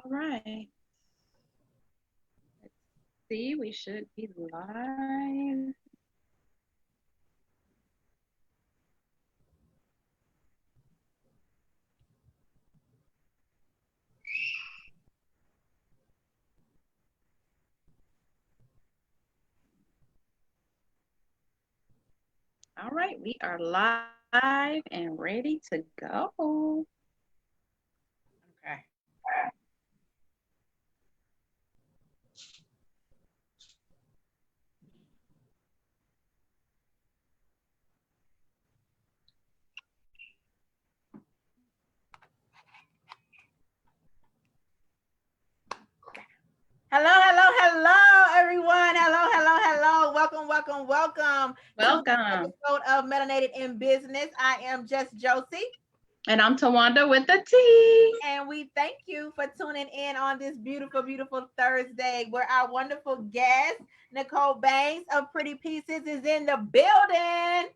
right. Let's see, we should be live. All right, we are live and ready to go. Okay. Hello, hello, hello, everyone. Hello, hello, hello. Welcome, welcome, welcome to this Welcome. episode of Melanated in Business. I am just Josie. And I'm Tawanda with the T. And we thank you for tuning in on this beautiful, beautiful Thursday where our wonderful guest, Nicole Banks of Pretty Pieces, is in the building.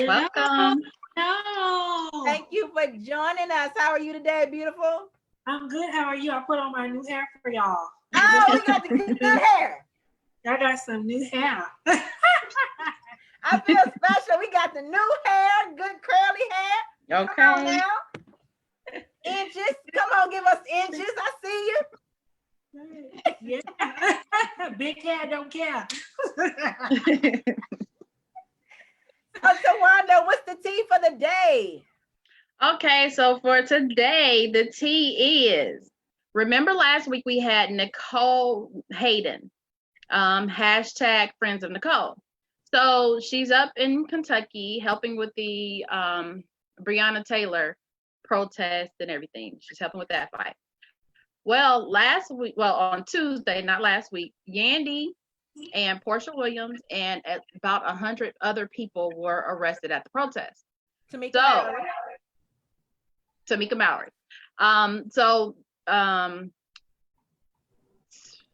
Welcome. Hello. Thank you for joining us. How are you today, beautiful? I'm good. How are you? I put on my new hair for y'all. Oh, we got the good hair. I got some new hair. I feel special. We got the new hair, good curly hair. Okay. Come on now. Inches. Come on, give us inches. I see you. Yeah. Big hair don't care. So, Tawanda, what's the tea for the day? Okay, so for today, the tea is, remember last week we had Nicole Hayden, hashtag Friends of Nicole. So she's up in Kentucky helping with the Breonna Taylor protest and everything. She's helping with that fight. Well, on Tuesday, not last week, Yandy and Portia Williams and about 100 other people were arrested at the protest. Tamika Mallory.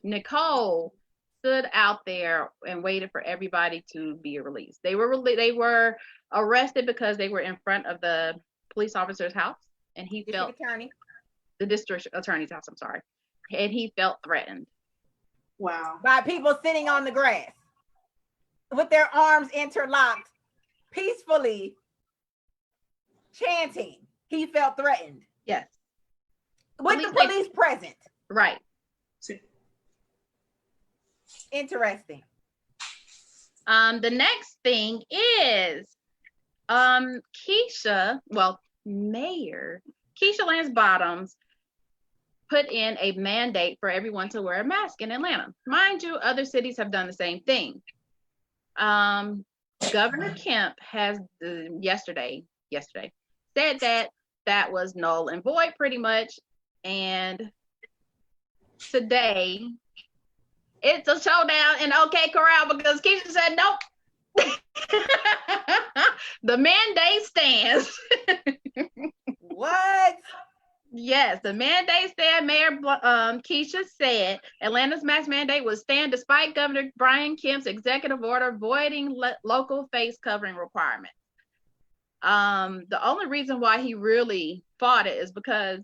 Nicole stood out there and waited for everybody to be released. They were arrested because they were in front of the police officer's house, and the district attorney's house. I'm sorry, and he felt threatened. Wow. By people sitting on the grass with their arms interlocked, peacefully chanting. He felt threatened. Yes. With the police present. Right. Interesting. The next thing is Mayor Keisha Lance Bottoms put in a mandate for everyone to wear a mask in Atlanta. Mind you, other cities have done the same thing. Governor Kemp has yesterday said that was null and void pretty much. And today it's a showdown in OK Corral because Keisha said nope. The mandate stands. What? Yes, the mandate stand. Mayor Keisha said Atlanta's mask mandate would stand despite Governor Brian Kemp's executive order voiding local face covering requirements. The only reason why he really fought it is because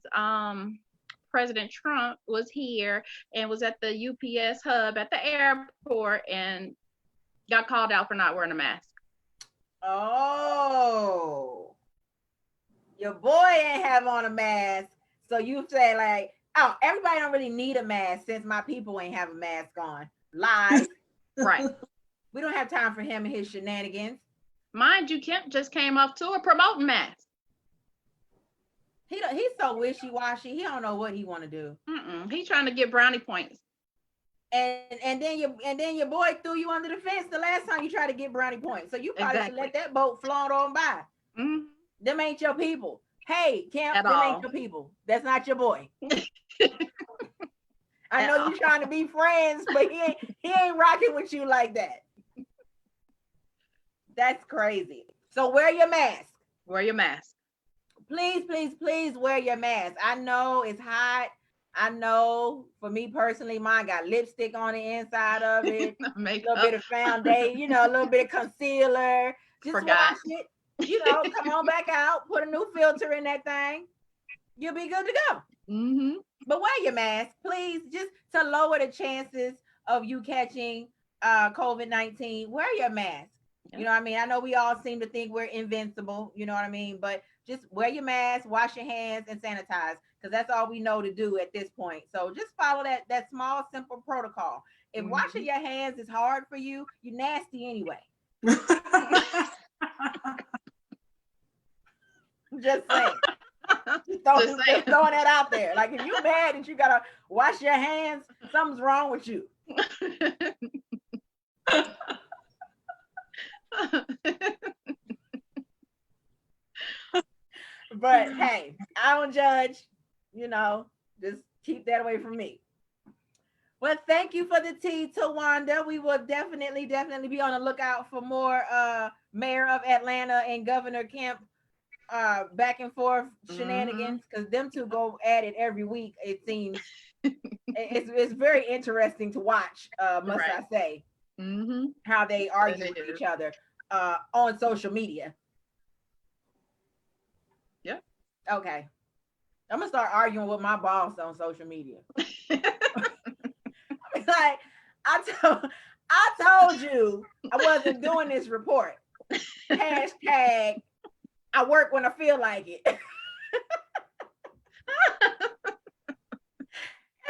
President Trump was here and was at the UPS hub at the airport and got called out for not wearing a mask. Oh, your boy ain't have on a mask. So you say like, oh, everybody don't really need a mask since my people ain't have a mask on. Lies. Right. We don't have time for him and his shenanigans. Mind you, Kemp just came off tour promoting masks. He's so wishy-washy. He don't know what he want to do. He's trying to get brownie points. And then your boy threw you under the fence the last time you tried to get brownie points. So you probably should let that boat float on by. Mm-hmm. Them ain't your people. Hey, Kemp, them ain't your people. That's not your boy. I know you're trying to be friends, but he ain't rocking with you like that. That's crazy. So wear your mask. Wear your mask. Please, please, please wear your mask. I know it's hot. I know for me personally, mine got lipstick on the inside of it. A little bit of foundation, a little bit of concealer. Just wash it. Come on back out. Put a new filter in that thing. You'll be good to go. Mm-hmm. But wear your mask, please, just to lower the chances of you catching COVID-19. Wear your mask. You know what I mean? I know we all seem to think we're invincible, you know what I mean? But just wear your mask, wash your hands, and sanitize, because that's all we know to do at this point. So just follow that small, simple protocol. If washing your hands is hard for you, you're nasty anyway. Just saying. Just throwing that out there. Like, if you're mad that you gotta wash your hands, something's wrong with you. But hey, I don't judge, just keep that away from me. Well, thank you for the tea, Tawanda. We will definitely be on the lookout for more Mayor of Atlanta and Governor Kemp back and forth shenanigans, because them two go at it every week, it seems. It's very interesting to watch, must I say, how they argue with each other on social media. Yeah. Okay. I'm gonna start arguing with my boss on social media. Like, I told you I wasn't doing this report. Hashtag I work when I feel like it.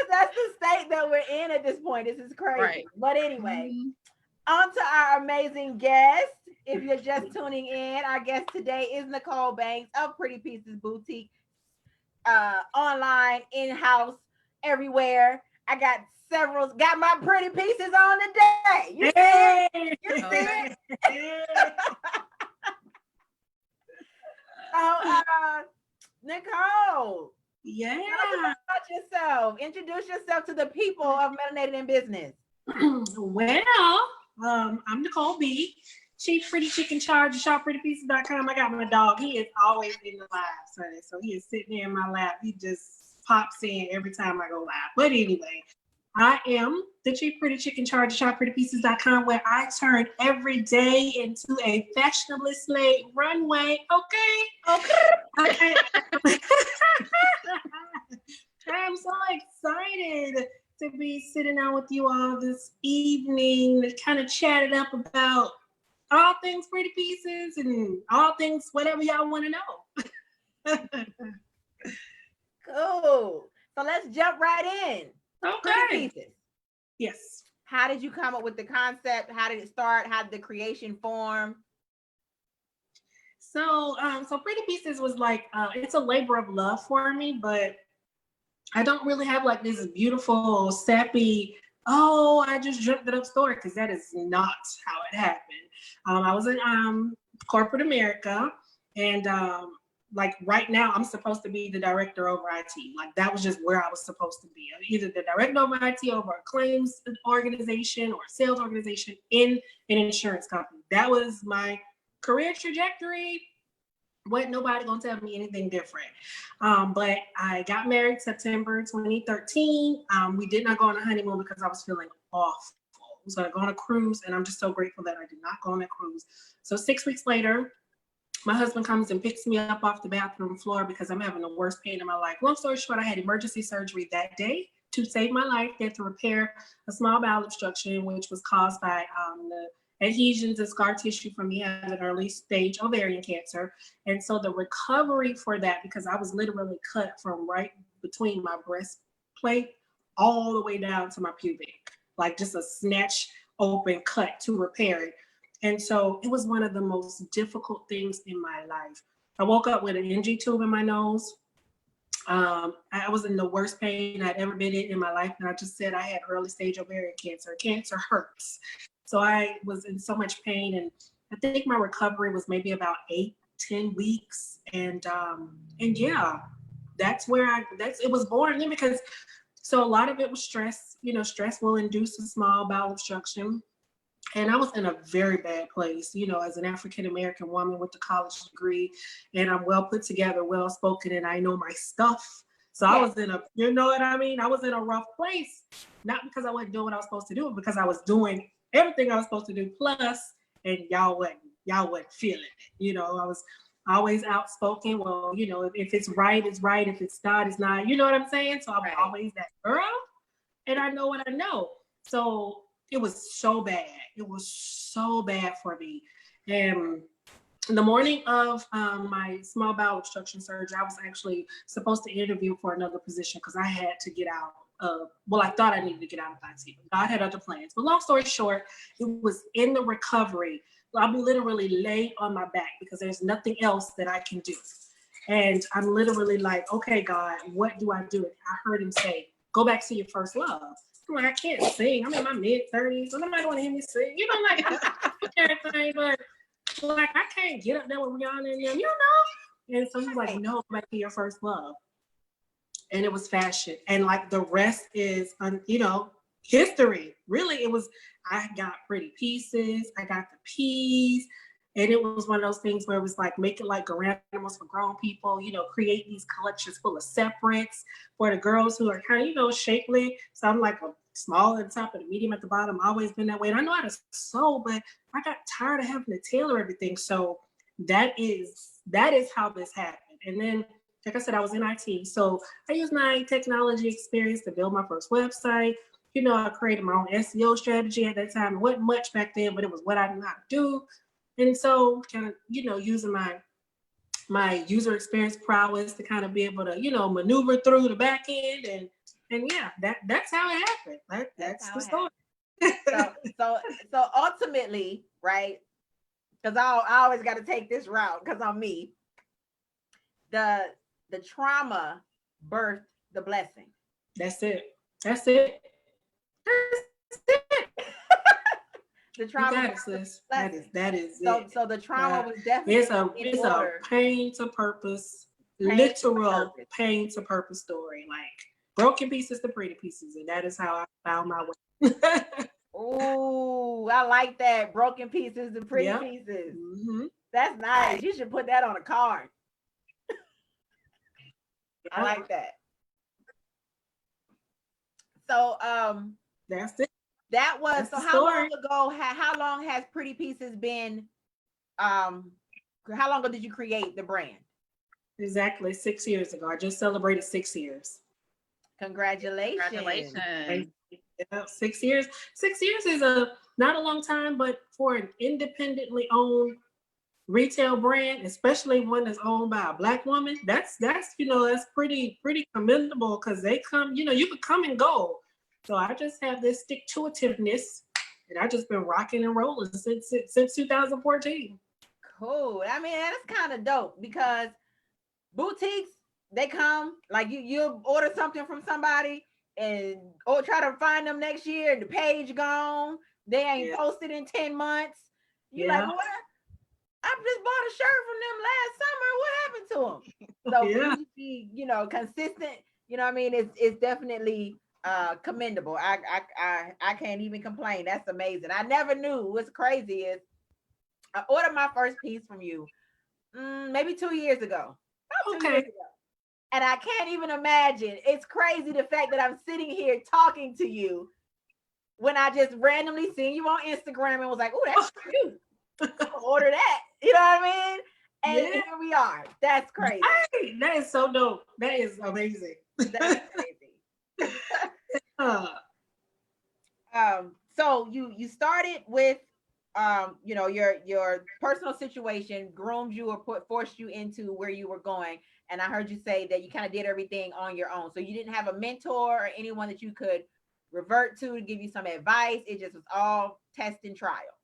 That's the state that we're in at this point. This is crazy. Right. But anyway, on to our amazing guest. If you're just tuning in, our guest today is Nicole Banks of Pretty Pieces Boutique. Online, in-house, everywhere. I got my pretty pieces on today. You see it? You see it? So, Nicole. Yeah. Tell us about yourself. Introduce yourself to the people of Melanated in Business. Well, I'm Nicole B, Chief Pretty Chicken Charge at ShopPrettyPieces.com. I got my dog. He is always in the live, sonny. So he is sitting there in my lap. He just pops in every time I go live. But anyway, I am the Chief Pretty Chicken Charge at ShopPrettyPieces.com, where I turn every day into a fashionably slayed runway. Okay. I'm so excited to be sitting down with you all this evening to kind of chat it up about all things pretty pieces and all things whatever y'all want to know. Cool. So let's jump right in. Okay. Pretty pieces. Yes. How did you come up with the concept? How did it start? How did the creation form? So Pretty Pieces was like, it's a labor of love for me, but I don't really have like this beautiful, sappy, I just dreamt it up story, because that is not how it happened. I was in corporate America, and like right now I'm supposed to be the director over IT. Like, that was just where I was supposed to be. Either the director over IT over a claims organization or a sales organization in an insurance company. That was my career trajectory. Wasn't nobody gonna tell me anything different. But I got married September 2013. We did not go on a honeymoon because I was feeling awful. I was gonna go on a cruise, and I'm just so grateful that I did not go on that cruise. So 6 weeks later, my husband comes and picks me up off the bathroom floor because I'm having the worst pain in my life. Long story short, I had emergency surgery that day to save my life. They had to repair a small bowel obstruction, which was caused by the adhesions and scar tissue from me having early stage ovarian cancer. And so the recovery for that, because I was literally cut from right between my breastplate all the way down to my pubic, like just a snatch open cut to repair it. And so it was one of the most difficult things in my life. I woke up with an NG tube in my nose. I was in the worst pain I'd ever been in my life. And I just said I had early stage ovarian cancer. Cancer hurts. So I was in so much pain, and I think my recovery was maybe about 8-10 weeks. And yeah, that's where it was born then, because so a lot of it was stress. Stress will induce a small bowel obstruction. And I was in a very bad place, as an African-American woman with a college degree, and I'm well put together, well spoken, and I know my stuff. So yes. I was in I was in a rough place, not because I wasn't doing what I was supposed to do, but because I was doing everything I was supposed to do plus, and y'all wasn't feeling it. I was always outspoken. Well, you know, if it's right, it's right. If it's not, it's not. You know what I'm saying? So I'm always that girl, and I know what I know. So it was so bad. It was so bad for me. And the morning of my small bowel obstruction surgery, I was actually supposed to interview for another position because I had to get out of, well, I thought I needed to get out of IT. God had other plans. But long story short, it was in the recovery. I'll be literally laid on my back because there's nothing else that I can do. And I'm literally like, okay, God, what do I do? I heard him say, go back to your first love. I'm like, I can't sing. I'm in my mid-30s. So nobody want to hear me sing. You know, like, everything, but like, I can't get up there with Rihanna and them, you know? And so he's like, no, go back to your first love. And it was fashion. And like the rest is, you know, history. Really, it was, I got pretty pieces. I got the P's. And it was one of those things where it was like, make it like animals for grown people, you know, create these collections full of separates for the girls who are kind of, you know, shapely. So I'm like a small at the top and a medium at the bottom. I've always been that way. And I know how to sew, but I got tired of having to tailor everything. So that is how this happened. And then, like I said, I was in IT. So I used my technology experience to build my first website. You know, I created my own SEO strategy at that time. It wasn't much back then, but it was what I knew how to do. And so kind of, you know, using my user experience prowess to kind of be able to, you know, maneuver through the back end. And yeah, that's how it happened. That's the story. So ultimately, right? Because I always got to take this route because I'm me. The trauma birthed the blessing. That's it. The trauma. That is it. So the trauma was definitely it's a pain to purpose, literal pain to purpose story. Like broken pieces to pretty pieces, and that is how I found my way. Oh, I like that. Broken pieces to pretty pieces. Mm-hmm. That's nice. You should put that on a card. I like that. So that's it. That was so how long ago, how long has Pretty Pieces been how long ago did you create the brand? Exactly 6 years ago. I just celebrated 6 years. Congratulations. Yeah, 6 years. 6 years is not a long time, but for an independently owned retail brand, especially one that's owned by a Black woman, that's you know, that's pretty commendable because they come, you know, you could come and go. So I just have this stick-to-itiveness, and I've just been rocking and rolling since 2014. Cool. I mean, that's kind of dope because boutiques, they come, like you order something from somebody and try to find them next year, the page gone, they ain't posted in 10 months. You're like, what? I just bought a shirt from them last summer. What happened to them? So for you to be, you know, consistent, you know what I mean? It's definitely commendable. I can't even complain. That's amazing. I never knew. What's crazy is I ordered my first piece from you maybe 2 years ago. About 2 years ago. And I can't even imagine. It's crazy the fact that I'm sitting here talking to you when I just randomly seen you on Instagram and was like, oh, that's cute. Order that. You know what I mean? And here we are. That's crazy. Hey, that is so dope. That is amazing. That's crazy. So you started with you know, your personal situation groomed you or forced you into where you were going. And I heard you say that you kind of did everything on your own. So you didn't have a mentor or anyone that you could revert to give you some advice. It just was all test and trial.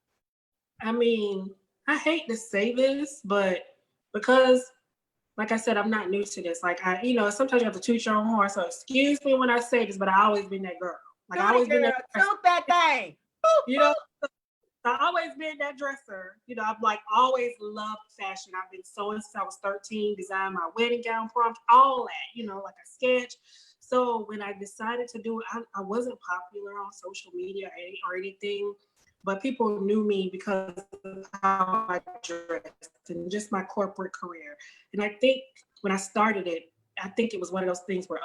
I mean, I hate to say this, but because, like I said, I'm not new to this. Like you know, sometimes you have to toot your own horn. So excuse me when I say this, but I always been that girl. Like I always been that. Toot that thing. You know, I always been that dresser. You know, I've like always loved fashion. I've been sewing since I was 13, designed my wedding gown, prompts, all that. You know, like a sketch. So when I decided to do it, I wasn't popular on social media or anything. But people knew me because of how I dressed and just my corporate career. And I think when I started it, I think it was one of those things where,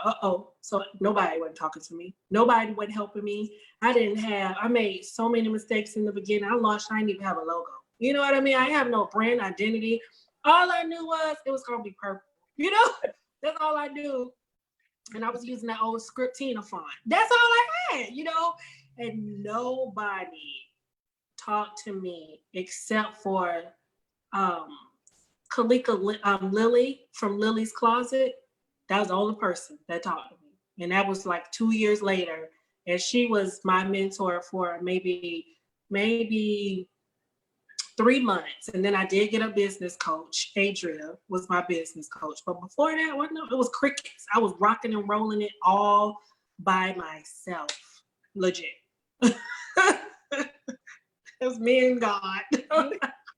so nobody wasn't talking to me. Nobody wasn't helping me. I made so many mistakes in the beginning. I didn't even have a logo. You know what I mean? I have no brand identity. All I knew was it was gonna be purple. You know, that's all I knew. And I was using that old Scriptina font. That's all I had, you know. And nobody talked to me except for Kalika Lily from Lily's Closet. That was the only person that talked to me. And that was like 2 years later. And she was my mentor for maybe 3 months. And then I did get a business coach. Adria was my business coach. But before that, it was crickets. I was rocking and rolling it all by myself. Legit. It was me and God.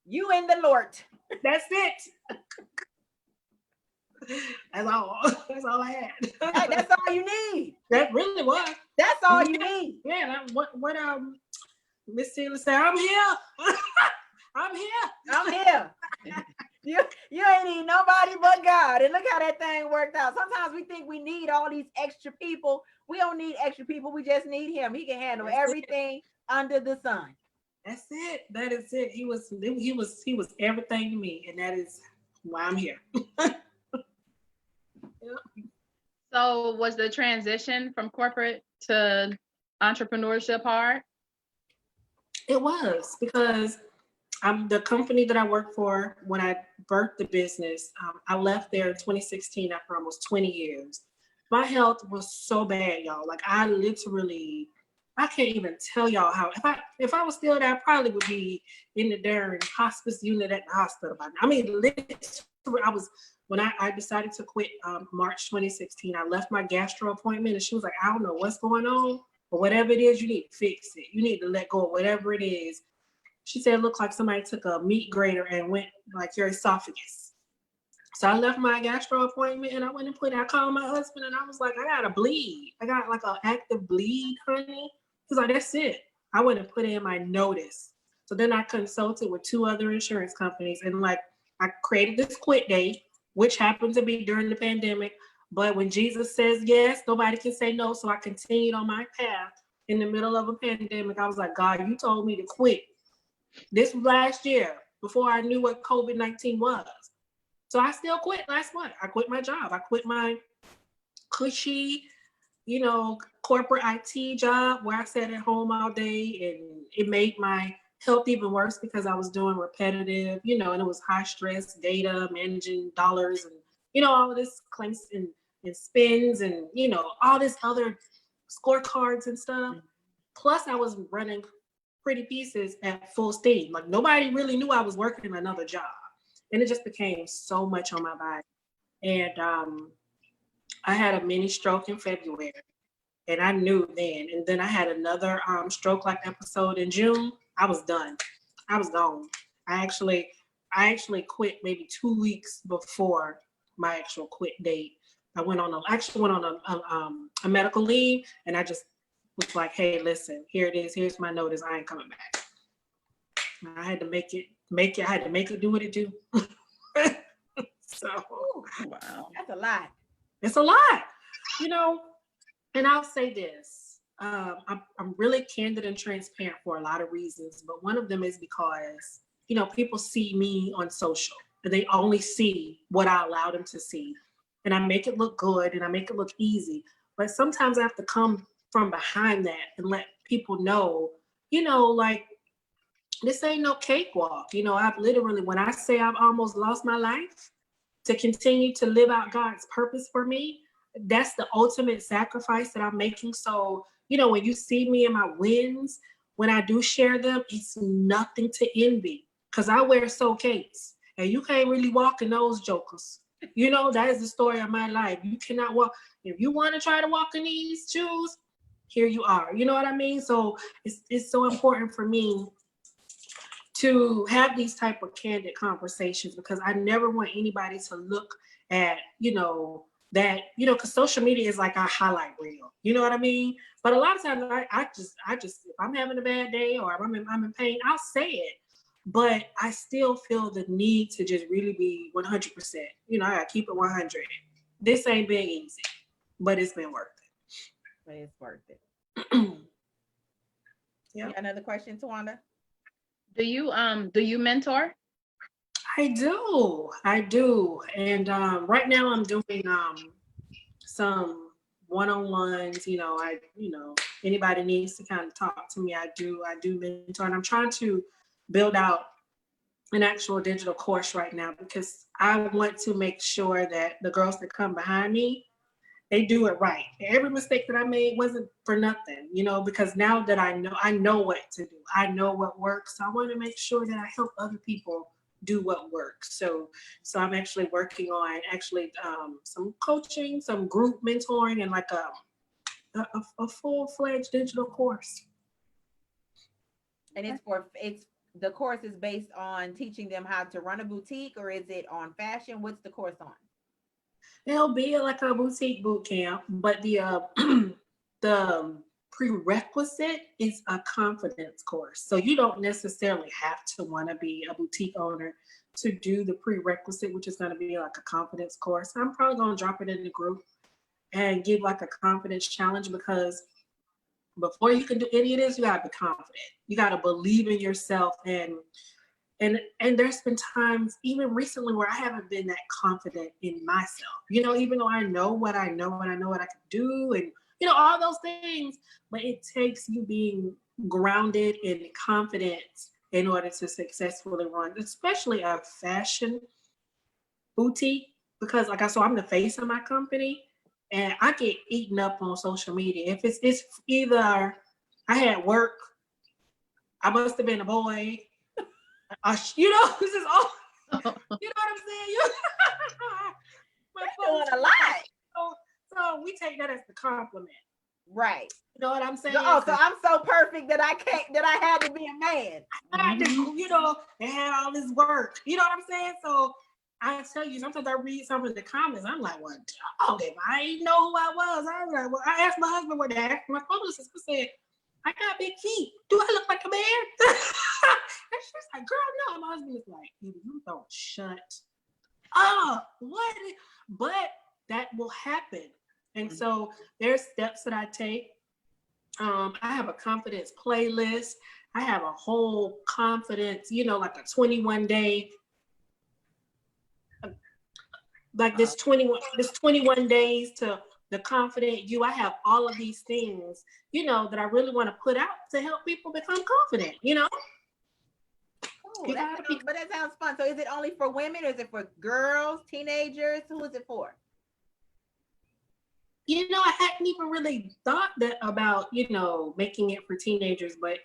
You and the Lord. That's it. That's all. That's all I had. Hey, that's all you need. That really was. That's all you need. Yeah. What Miss Taylor said, I'm here. I'm here. You ain't need nobody but God. And look how that thing worked out. Sometimes we think we need all these extra people. We don't need extra people. We just need him. He can handle everything under the sun. That's it. That is it. He was everything to me, and that is why I'm here. So was the transition from corporate to entrepreneurship hard? It was, because the company that I worked for when I birthed the business, I left there in 2016 after almost 20 years. My health was so bad, y'all. Like I can't even tell y'all how. If I was still there, I probably would be in the darn hospice unit at the hospital by now. I mean, literally, when I decided to quit March 2016, I left my gastro appointment and she was like, I don't know what's going on, but whatever it is, you need to fix it. You need to let go of whatever it is. She said, it looked like somebody took a meat grater and went like your esophagus. So I left my gastro appointment and I went and I called my husband and I was like, I got a bleed. I got like an active bleed, honey. He's like, that's it. I went and put in my notice. So then I consulted with 2 other insurance companies and like I created this quit date, which happened to be during the pandemic. But when Jesus says yes, nobody can say no. So I continued on my path in the middle of a pandemic. I was like, God, you told me to quit. This was last year before I knew what COVID-19 was. So I still quit last month. I quit my job. I quit my cushy, corporate IT job where I sat at home all day, and it made my health even worse because I was doing repetitive, and it was high stress data, managing dollars and, all of this claims and spins and, all this other scorecards and stuff. Plus I was running Pretty Pieces at full steam. Like nobody really knew I was working another job. And it just became so much on my body. And I had a mini stroke in February. And I knew then. And then I had another stroke-like episode in June. I was done. I was gone. I actually quit maybe 2 weeks before my actual quit date. I went on a medical leave, and I just was like, hey, listen, here it is. Here's my notice. I ain't coming back. And I had to make it. I had to make it do what it do. So, wow, that's a lot. It's a lot, And I'll say this: I'm really candid and transparent for a lot of reasons, but one of them is because people see me on social, and they only see what I allow them to see, and I make it look good and I make it look easy. But sometimes I have to come from behind that and let people know, like this ain't no cakewalk. I've literally, when I say I've almost lost my life to continue to live out God's purpose for me, that's the ultimate sacrifice that I'm making. So, when you see me in my wins, when I do share them, it's nothing to envy because I wear so capes and you can't really walk in those jokers. That is the story of my life. You cannot walk. If you want to try to walk in these shoes, here you are. You know what I mean? So it's so important for me to have these type of candid conversations because I never want anybody to look at, that, because social media is like our highlight reel. You know what I mean? But a lot of times I just, if I'm having a bad day or I'm in pain, I'll say it. But I still feel the need to just really be 100%. I gotta keep it 100. This ain't been easy, but it's been worth it. But it's worth it. Yeah. Another question, Tawanda? Do you mentor? I do. And right now I'm doing some one-on-ones. Anybody needs to kind of talk to me. I do mentor, and I'm trying to build out an actual digital course right now because I want to make sure that the girls that come behind me, they do it right. Every mistake that I made wasn't for nothing, because now that I know what to do. I know what works. So I want to make sure that I help other people do what works. So I'm actually working on some coaching, some group mentoring, and like a full-fledged digital course. And the course is based on teaching them how to run a boutique, or is it on fashion? What's the course on? It'll be like a boutique boot camp, but the the prerequisite is a confidence course. So you don't necessarily have to want to be a boutique owner to do the prerequisite, which is going to be like a confidence course. I'm probably going to drop it in the group and give like a confidence challenge, because before you can do any of this, you got to be confident. You got to believe in yourself. And there's been times, even recently, where I haven't been that confident in myself. Even though I know what I know and I know what I can do, and all those things, but it takes you being grounded and confident in order to successfully run, especially a fashion boutique. Because I'm the face of my company, and I get eaten up on social media. If it's either I had work, I must have been a boy. This is all. You know what I'm saying? You're doing a lot. So we take that as the compliment, right? You know what I'm saying? Oh, so I'm so perfect that I had to be a man. I had to, they had all this work. You know what I'm saying? So I tell you, sometimes I read some of the comments. I'm like, well, dog, if I didn't know who I was like, well, I asked my husband what to ask. My publicist said, I got big feet. Do I look like a man? And she's like, girl, no. My husband is like, you don't shut up. What? But that will happen. And so there's steps that I take. I have a confidence playlist. I have a whole confidence, like a 21-day, like this 21 days to the confident you. I have all of these things, that I really want to put out to help people become confident, But that sounds fun. So is it only for women, or is it for girls, teenagers? Who is it for? I hadn't even really thought that about, making it for teenagers, but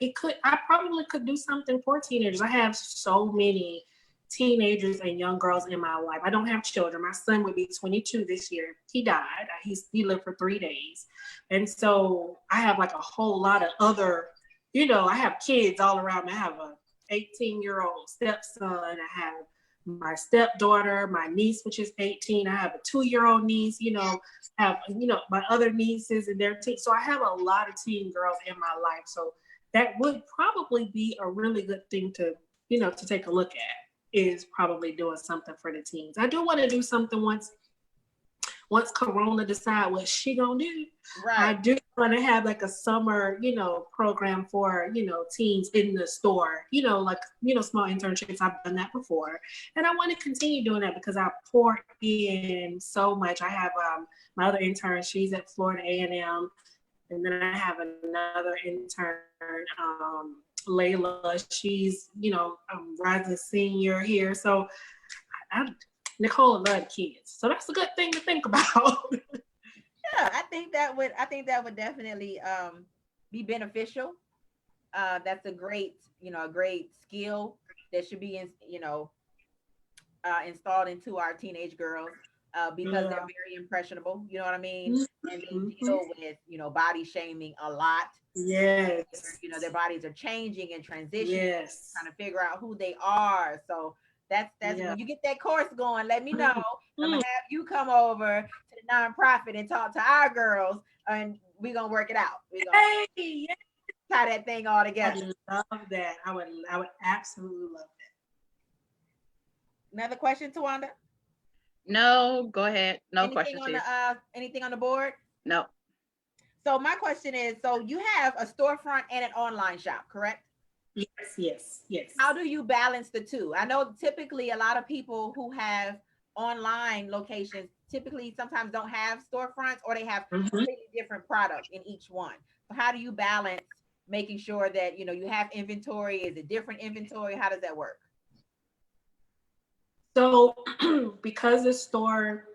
I probably could do something for teenagers. I have so many teenagers and young girls in my life. I don't have children. My son would be 22 this year. He died. He lived for 3 days. And so I have like a whole lot of other, I have kids all around me. I have a 18-year-old stepson. I have my stepdaughter, my niece, which is 18. I have a 2-year-old niece, have, my other nieces and their teens. So I have a lot of teen girls in my life. So that would probably be a really good thing to, to take a look at, is probably doing something for the teens. I do want to do something once Corona decide what she gonna do. Right. I do want to have like a summer, program for, teens in the store, small internships. I've done that before. And I want to continue doing that because I pour in so much. I have my other intern, she's at Florida A&M. And then I have another intern, Layla. She's, a rising senior here. So Nicole loves kids. So that's a good thing to think about. Yeah, I think that would definitely be beneficial. That's a great skill that should be installed into our teenage girls because they're very impressionable. You know what I mean? And they deal with body shaming a lot. Yes. Their bodies are changing and transitioning. Yes. Trying to figure out who they are. So that's when you get that course going, let me know. I'm gonna have you come over to the nonprofit and talk to our girls, and we're gonna work it out. Tie that thing all together. I love that. I would absolutely love that. Another question, Tawanda? No, go ahead. No questions. Anything on the board? No. So my question is, so you have a storefront and an online shop, correct? Yes. How do you balance the two? I know typically a lot of people who have online locations typically sometimes don't have storefronts, or they have completely different products in each one. So how do you balance making sure that you have inventory? Is it different inventory? How does that work? So because the store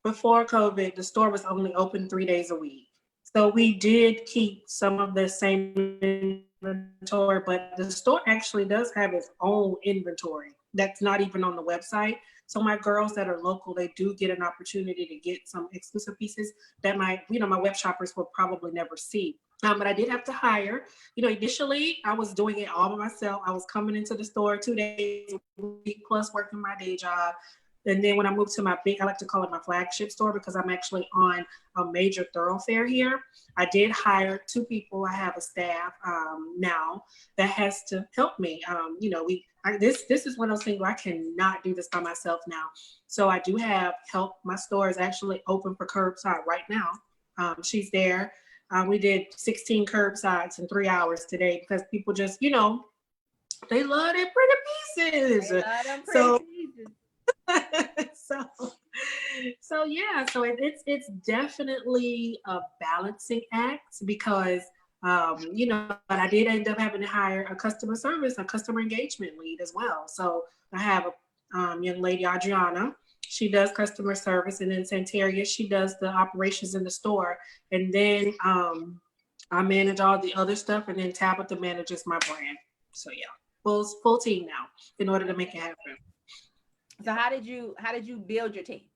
before COVID, the store was only open 3 days a week. So we did keep some of the same inventory, but the store actually does have its own inventory that's not even on the website. So my girls that are local, they do get an opportunity to get some exclusive pieces that my web shoppers will probably never see. But I did have to hire. Initially I was doing it all by myself. I was coming into the store 2 days a week plus working my day job. And then when I moved to my I like to call it my flagship store because I'm actually on a major thoroughfare here. I did hire 2 people. I have a staff now that has to help me. This is one of those things where I cannot do this by myself now. So I do have help. My store is actually open for curbside right now. She's there. We did 16 curbsides in 3 hours today because people just, they love their pretty pieces. They love them pretty pieces. So yeah, so it's definitely a balancing act because but I did end up having to hire a customer engagement lead as well. So I have a young lady, Adriana. She does customer service, and then Santeria, she does the operations in the store, and then I manage all the other stuff, and then Tabitha manages my brand. So yeah, full team now in order to make it happen. So how did you build your team?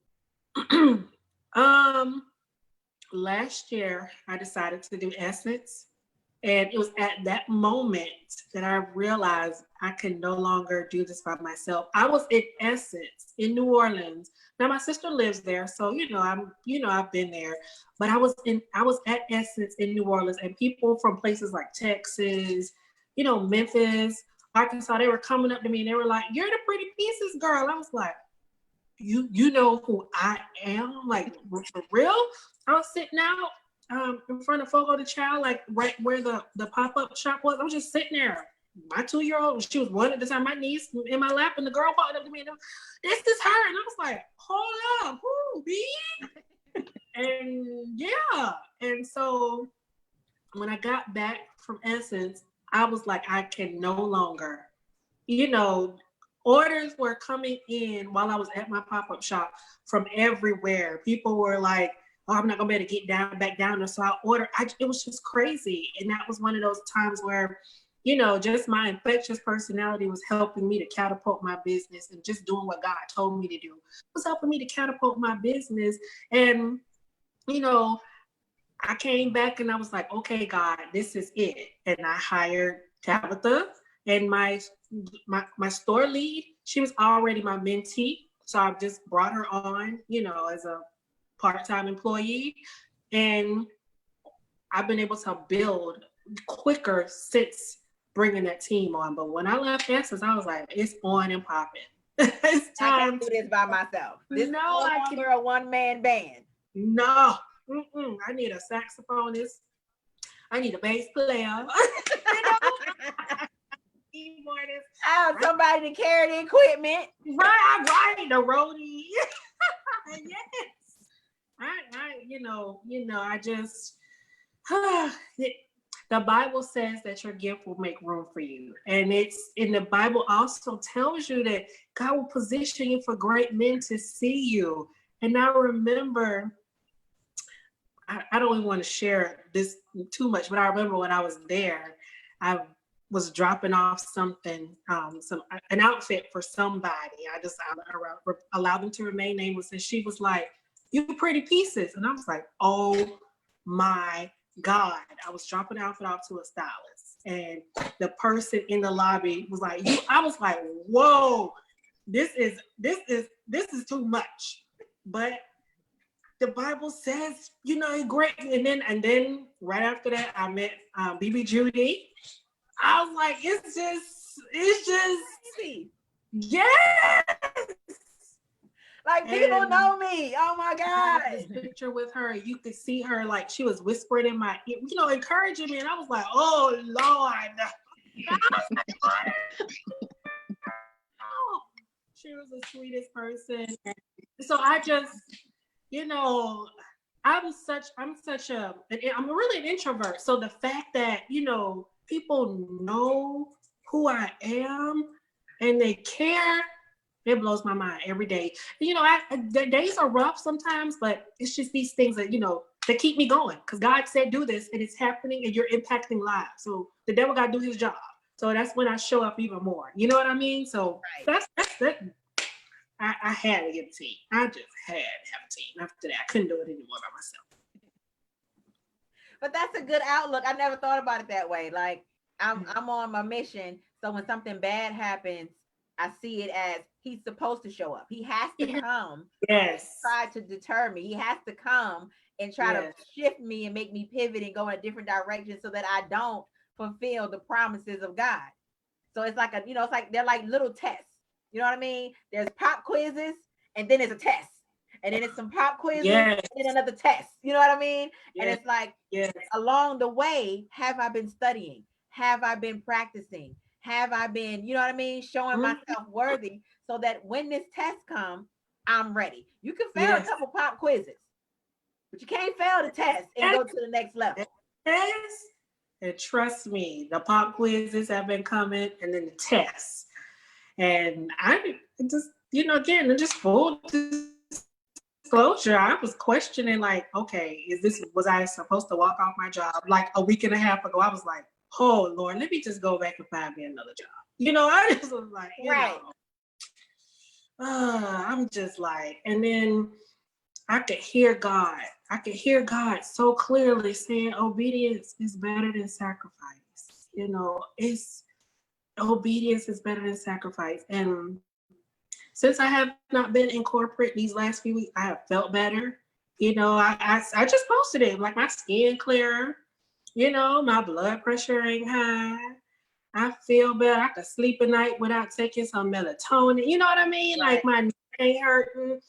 Last year I decided to do Essence, and it was at that moment that I realized I could no longer do this by myself. I was in Essence in New Orleans. Now my sister lives there, so I've been there. But I was at Essence in New Orleans, and people from places like Texas, Memphis, Arkansas, they were coming up to me and they were like, "You're the pretty pieces girl." I was like, you know who I am? Like, for real? I was sitting out in front of Fogo de Chao, like right where the pop-up shop was. I was just sitting there. My 2-year-old, she was one at the time, my niece in my lap, and the girl walked up to me and "This is her." And I was like, "Hold up, who, B?" And yeah. And so when I got back from Essence, I was like, I can no longer, orders were coming in while I was at my pop-up shop from everywhere. People were like, "Oh, I'm not gonna be able to get back down there." So I ordered. It was just crazy. And that was one of those times where, just my infectious personality was helping me to catapult my business, and just doing what God told me to do was helping me to catapult my business. And, I came back and I was like, "Okay, God, this is it." And I hired Tabitha, and my store lead. She was already my mentee. So I just brought her on, as a part-time employee. And I've been able to build quicker since bringing that team on. But when I left Essence, I was like, it's on and popping. It's time. I can't do this by myself. This is no longer a one-man band. No. I need a saxophonist. I need a bass player. Keyboardist. I have somebody to carry the equipment. Right, the roadie. Yes. I just the Bible says that your gift will make room for you. And the Bible also tells you that God will position you for great men to see you. And I remember, I don't even want to share this too much, but I remember when I was there, I was dropping off something, an outfit for somebody. I allowed them to remain nameless. And she was like, "You pretty pieces." And I was like, oh my God. I was dropping an outfit off to a stylist. And the person in the lobby was like, I was like, whoa, this is too much. But the Bible says, great. And then right after that, I met BB Judy. I was like, it's just, yes. Like, people know me. Oh my God. I had this picture with her. You could see her, like, she was whispering in my ear, encouraging me. And I was like, oh Lord. She was the sweetest person. And so I just, you know, I'm really an introvert. So the fact that, you know, people know who I am and they care, it blows my mind every day. You know, the days are rough sometimes, but it's just these things that, you know, that keep me going. Because God said, do this, and it's happening, and you're impacting lives. So the devil got to do his job. So that's when I show up even more. You know what I mean? So that's that. I had to get a team. I just had to have a team. After that, I couldn't do it anymore by myself. But that's a good outlook. I never thought about it that way. Like I'm on my mission. So when something bad happens, I see it as he's supposed to show up. He has to come. Yes. Try to deter me. He has to come and try to shift me and make me pivot and go in a different direction so that I don't fulfill the promises of God. So it's like it's like they're like little tests. You know what I mean? There's pop quizzes, and then there's a test. And then it's some pop quizzes, and then another test. You know what I mean? And it's like, along the way, have I been studying? Have I been practicing? Have I been, you know what I mean, showing myself worthy so that when this test comes, I'm ready. You can fail a couple pop quizzes, but you can't fail the test and go to the next level. Yes. And trust me, the pop quizzes have been coming, and then the tests. And I just, you know, again, just full disclosure, I was questioning, like, okay, was I supposed to walk off my job like a week and a half ago? I was like, oh Lord, let me just go back and find me another job. You know, I just was like, you know, I'm just like, and then I could hear God. I could hear God so clearly saying obedience is better than sacrifice. You know, obedience is better than sacrifice. And since I have not been in corporate these last few weeks, I have felt better. You know, I just posted it, like my skin clearer, you know, my blood pressure ain't high. I feel better. I could sleep at night without taking some melatonin. You know what I mean? Like my neck ain't hurting.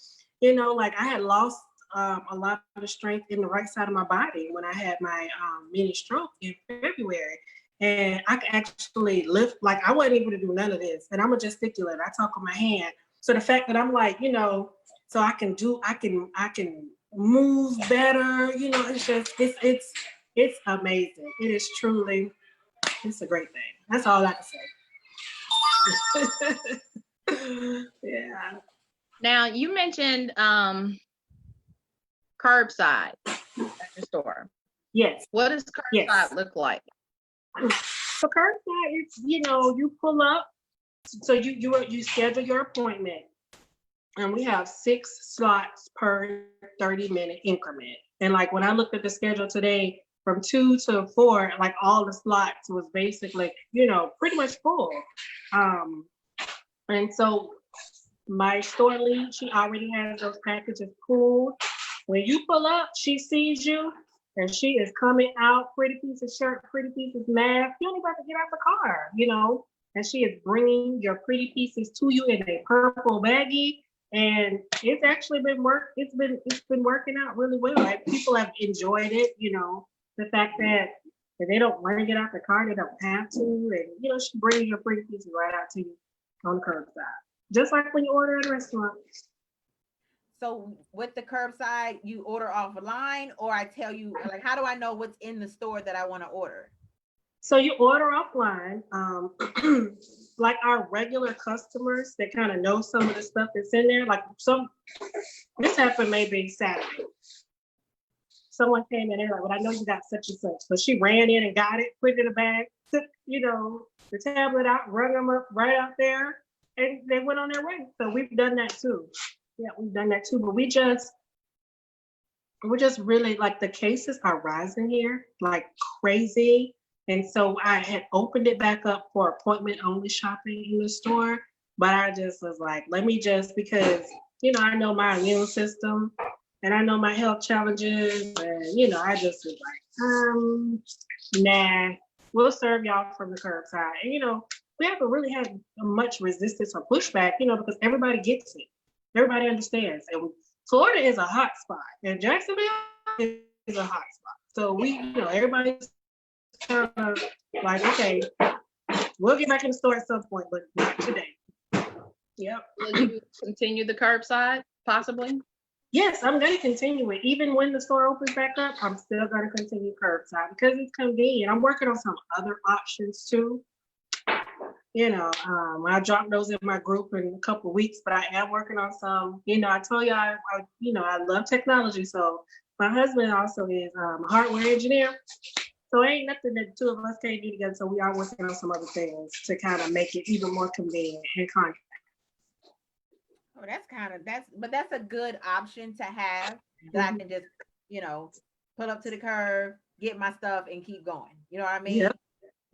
You know, like I had lost a lot of the strength in the right side of my body when I had my mini stroke in February. And I could actually lift, like I wasn't able to do none of this. And I'm a gesticulator. I talk with my hand. So the fact that I'm like, you know, so I can move better, you know, it's just, it's amazing. It is truly, it's a great thing. That's all I can say. Yeah. Now you mentioned curbside at your store. Yes. What does curbside look like? So curbside, it's, you know, you pull up, so you schedule your appointment, and we have 6 slots per 30-minute increment. And like when I looked at the schedule today, from 2 to 4, like all the slots was basically, you know, pretty much full. And so my store lead, she already has those packages pulled. When you pull up, she sees you, and she is coming out, pretty piece of shirt, pretty piece of mask. You don't even have to get out the car, you know, and she is bringing your pretty pieces to you in a purple baggie. And it's actually been it's been working out really well. Like people have enjoyed it, you know, the fact that if they don't want to get out the car, they don't have to. And, you know, she brings your pretty pieces right out to you on the curbside, just like when you order at a restaurant. So with the curbside, you order offline, or I tell you, like, how do I know what's in the store that I want to order? So you order offline, like our regular customers that kind of know some of the stuff that's in there. Like this happened maybe Saturday. Someone came in there like, well, I know you got such and such. So she ran in and got it, put it in a bag, took, you know, the tablet out, rung them up right out there, and they went on their way. So we've done that too. Yeah, we've done that too, but we're just really, like, the cases are rising here like crazy. And so I had opened it back up for appointment only shopping in the store, but I just was like, let me just, because, you know, I know my immune system and I know my health challenges, and, you know, I just was like, nah, we'll serve y'all from the curbside. And, you know, we haven't really had much resistance or pushback, you know, because everybody gets it. Everybody understands. And Florida is a hot spot, and Jacksonville is a hot spot. So we, you know, everybody's kind of like, okay, we'll get back in the store at some point, but not today. Yep. Will you continue the curbside, possibly? Yes, I'm going to continue it. Even when the store opens back up, I'm still going to continue curbside because it's convenient. I'm working on some other options too. I drop those in my group in a couple of weeks, but I am working on some. I told you I love technology. So my husband also is a hardware engineer. So ain't nothing that the two of us can't do together. So we are working on some other things to kind of make it even more convenient and contact. Oh, that's a good option to have that I can just, pull up to the curb, get my stuff and keep going. You know what I mean? Yep.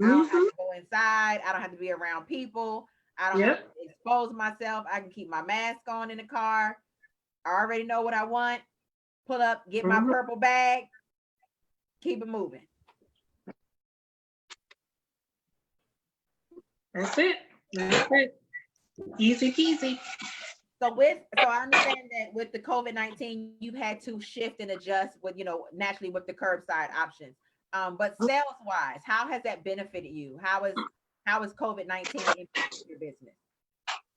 I don't have to go inside. I don't have to be around people. I don't have to expose myself. I can keep my mask on in the car. I already know what I want. Pull up, get my purple bag, keep it moving. That's it. Easy peasy. So I understand that with the COVID-19, you've had to shift and adjust with, naturally with the curbside options. But sales wise, how has that benefited you? How is COVID-19 impacted your business?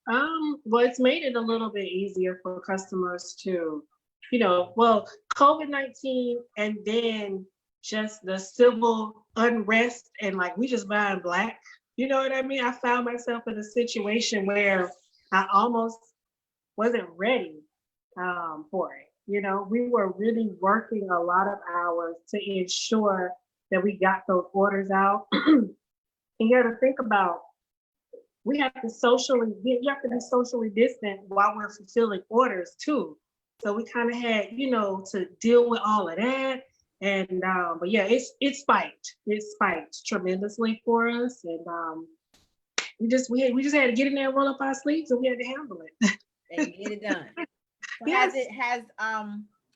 Well, it's made it a little bit easier for customers to, COVID-19 and then just the civil unrest and like we just buying black. You know what I mean? I found myself in a situation where I almost wasn't ready for it. We were really working a lot of hours to ensure that we got those orders out. And you have to think about, you have to be socially distant while we're fulfilling orders too. So we kind of had, to deal with all of that. And but yeah, it spiked tremendously for us. And we just had to get in there and roll up our sleeves and we had to handle it. And get it done. So yes.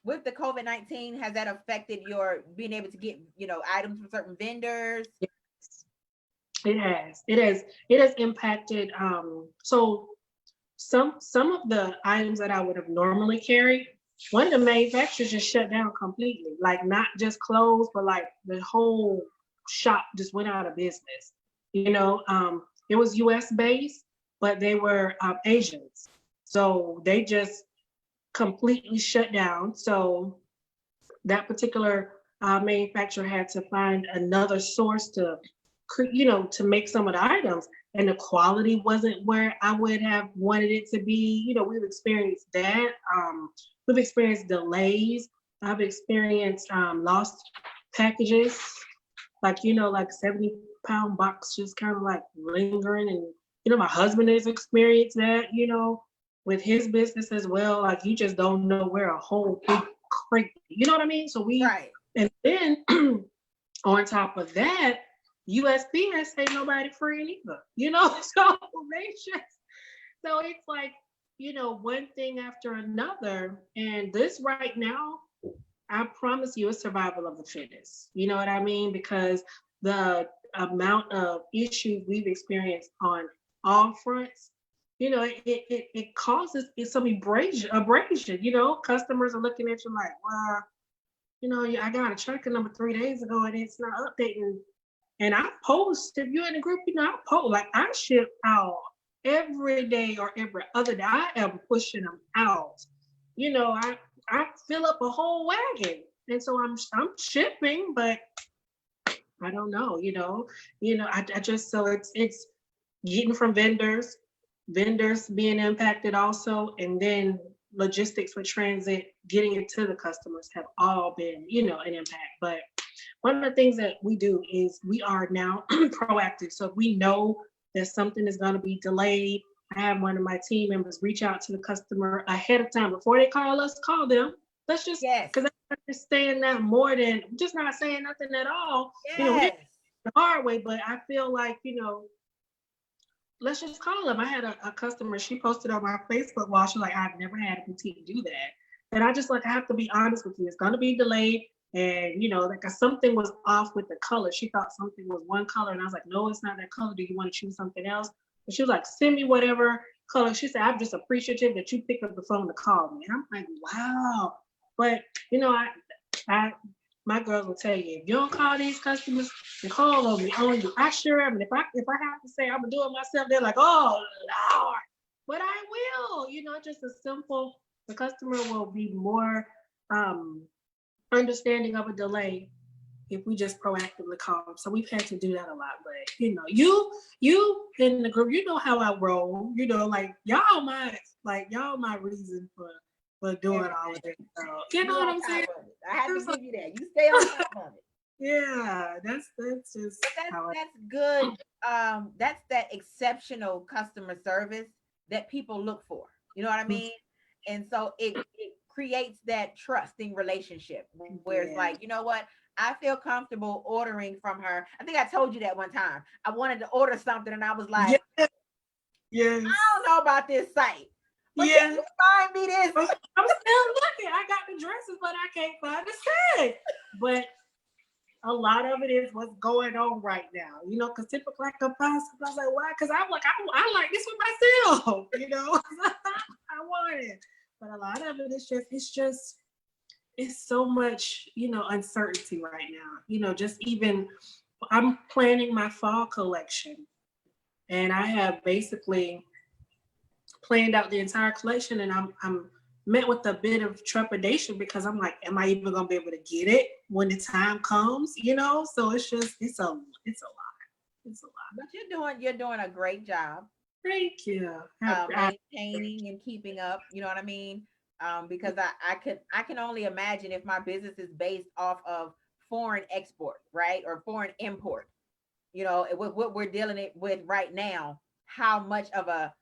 With the COVID-19, has that affected your being able to get, items from certain vendors? Yes. It has impacted. So some of the items that I would have normally carried, one of the manufacturers just shut down completely, like not just closed, but like the whole shop just went out of business. It was US based, but they were Asians. So they just completely shut down. So that particular manufacturer had to find another source to make some of the items. And the quality wasn't where I would have wanted it to be. We've experienced that. We've experienced delays. I've experienced lost packages, like 70-pound box just kind of like lingering. And, my husband has experienced that, with his business as well. Like you just don't know where a whole big crate, you know what I mean? So and then on top of that, USPS ain't nobody free either, so it's like, one thing after another. And this right now, I promise you, it's survival of the fittest. You know what I mean? Because the amount of issues we've experienced on all fronts, it causes some abrasion. Customers are looking at you like, well, I got a tracker number 3 days ago and it's not updating. And I post, if you're in a group, I post, like I ship out every day or every other day. I am pushing them out. I fill up a whole wagon. And so I'm shipping, but I don't know, I just, so it's getting from vendors being impacted also, and then logistics with transit, getting it to the customers have all been, an impact. But one of the things that we do is we are now proactive. So if we know that something is going to be delayed, I have one of my team members reach out to the customer ahead of time before they call us, call them. Let's just, because I'm just saying that more than just not saying nothing at all. Yes. The hard way, but I feel like, let's just call them. I had a customer, she posted on my Facebook wall, she's like, I've never had a boutique do that. And I just I have to be honest with you, it's going to be delayed. And, something was off with the color. She thought something was one color. And I was like, no, it's not that color. Do you want to choose something else? And she was like, send me whatever color. She said, I'm just appreciative that you picked up the phone to call me. And I'm like, wow. But, I my girls will tell you, if you don't call these customers, Nicole will be on you. I sure am. And if I have to say I'm gonna do it myself, they're like, oh Lord. But I will, just a simple, the customer will be more understanding of a delay if we just proactively call them. So we've had to do that a lot. But you in the group, you know how I roll. Like y'all my reason for doing all of this. So, you know what I'm saying? I have to give you that. You stay on top of it. Yeah, that's just that's good. That's that exceptional customer service that people look for. You know what I mean? And so it creates that trusting relationship where it's like, you know what? I feel comfortable ordering from her. I think I told you that one time. I wanted to order something and I was like, yes. I don't know about this site. But can you find me this? I'm still looking. I got the dresses, but I can't find the set. But a lot of it is what's going on right now, because typically I can find something. I was like, why? Because I'm like, I like this with myself, I want it. But a lot of it is it's so much, uncertainty right now. Just even, I'm planning my fall collection and I have basically planned out the entire collection, and I'm met with a bit of trepidation because I'm like, am I even gonna be able to get it when the time comes? So it's a lot. But you're doing a great job. Thank you. Maintaining and keeping up. You know what I mean? Because I can only imagine if my business is based off of foreign export, right, or foreign import. With what we're dealing with right now, how much of a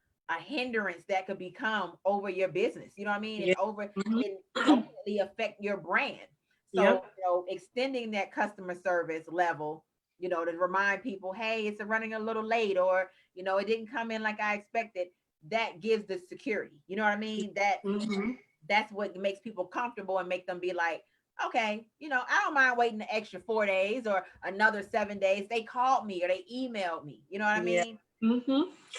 hindrance that could become over your business, you know what I mean? Yeah. And ultimately affect your brand. So, extending that customer service level, to remind people, hey, it's running a little late, or, it didn't come in like I expected. That gives the security, you know what I mean? That's what makes people comfortable and make them be like, okay, I don't mind waiting the extra 4 days or another 7 days. They called me or they emailed me, you know what I mean?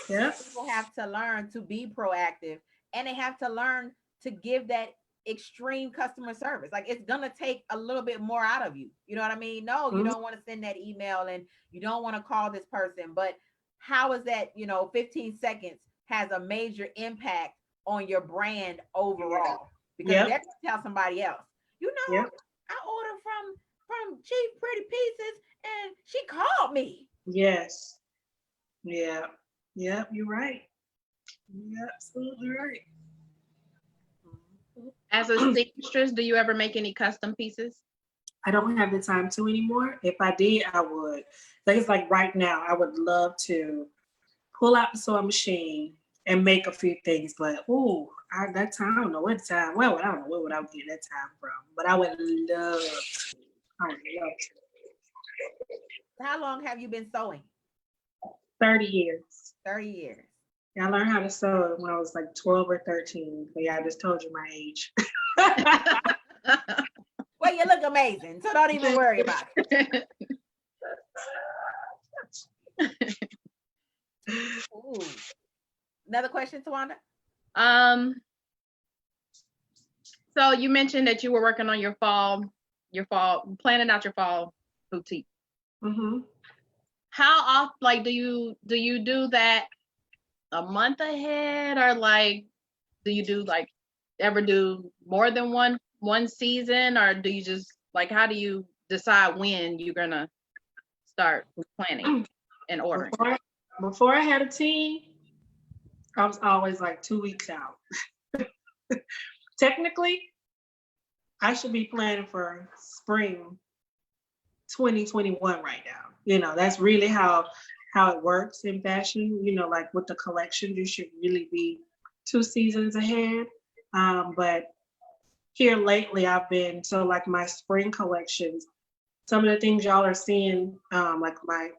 Yeah. People have to learn to be proactive, and they have to learn to give that extreme customer service. Like, it's gonna take a little bit more out of you. You know what I mean? No, you don't want to send that email and you don't want to call this person, but how is that, 15 seconds has a major impact on your brand overall? Because they're gonna tell somebody else, I ordered from Chief Pretty Pieces and she called me. Yes. Yeah. Yeah, you're right. You're absolutely right. As a seamstress, do you ever make any custom pieces? I don't have the time to anymore. If I did, I would. It's like right now, I would love to pull out the sewing machine and make a few things, but that time, I don't know what time. Well, I don't know where would I get that time from, but I would love to. I would love to. How long have you been sewing? 30 years. 30 years. Yeah, I learned how to sew when I was like 12 or 13. But yeah, I just told you my age. Well, you look amazing, so don't even worry about it. Ooh. Another question, Tawanda? So you mentioned that you were working on your fall, planning out your fall boutique. How often, like, do you do that a month ahead, or like, do you do like ever do more than one season, or do you just like, how do you decide when you're gonna start planning and ordering? Before I had a team, I was always like 2 weeks out. Technically, I should be planning for spring 2021 right now. That's really how it works in fashion. Like with the collection, you should really be 2 seasons ahead. But here lately, I've been, so like my spring collections, some of the things y'all are seeing, like my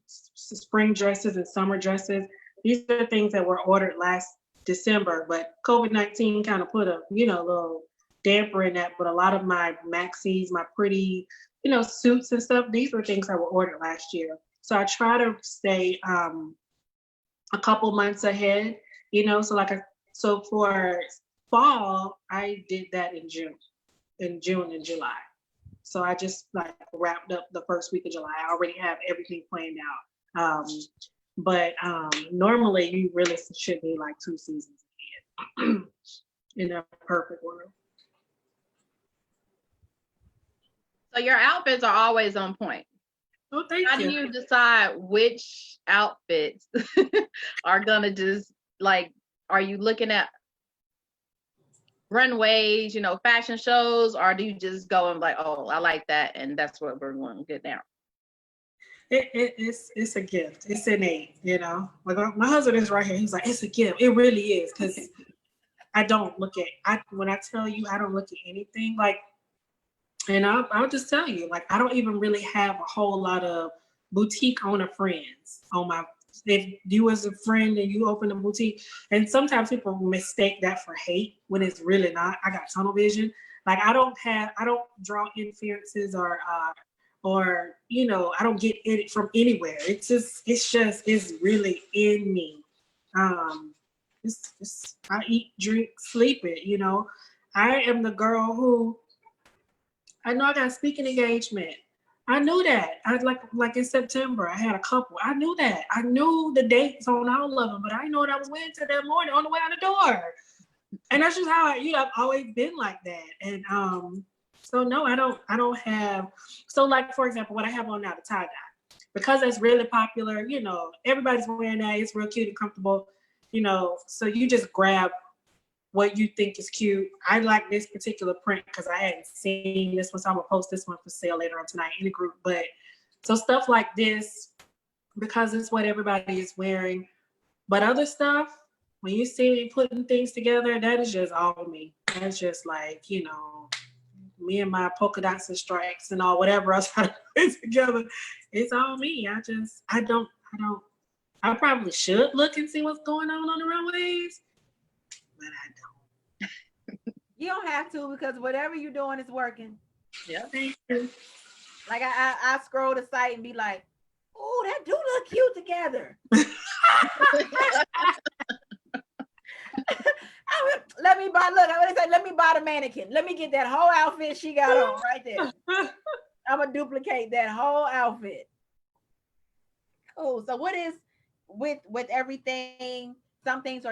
spring dresses and summer dresses, these are things that were ordered last December, but COVID-19 kind of put a little damper in that. But a lot of my maxis, my pretty, suits and stuff, these were things that were ordered last year. So I try to stay a couple months ahead, so for fall, I did that in June and July. So I just like wrapped up the first week of July. I already have everything planned out. But normally you really should be like 2 seasons ahead in a perfect world. So your outfits are always on point. Oh, thank you. How do you decide which outfits are gonna just like, are you looking at runways, fashion shows, or do you just go and like, oh, I like that, and that's what we're going to get down? It's a gift. It's innate, Like my husband is right here. He's like, it's a gift. It really is, because I don't look at. When I tell you, I don't look at anything like. And I'll just tell you, like, I don't even really have a whole lot of boutique owner friends on my. If you as a friend and you open a boutique, and sometimes people mistake that for hate when it's really not. I got tunnel vision. Like I don't draw inferences or I don't get it from anywhere. It's really in me. I eat, drink, sleep it. I am the girl who. I know I got a speaking engagement. I knew that. I like in September, I had a couple. I knew that. I knew the dates on all of them, but I didn't know what I was wearing till that morning on the way out the door. And that's just how I've always been like that. And so no, I don't have. So like for example, what I have on now, the tie dye, because that's really popular. Everybody's wearing that. It's real cute and comfortable. So you just grab what you think is cute. I like this particular print because I hadn't seen this one, so I'm gonna post this one for sale later on tonight in the group. But so stuff like this, because it's what everybody is wearing. But other stuff, when you see me putting things together, that is just all me. That's just like, me and my polka dots and stripes and all whatever else I put together. It's all me. I probably should look and see what's going on the runways, but I don't. You don't have to, because whatever you're doing is working. Yeah. Like I scroll the site and be like, oh, that do look cute together. Let me buy the mannequin. Let me get that whole outfit she got on right there. I'm gonna duplicate that whole outfit. Cool. So what is with everything, some things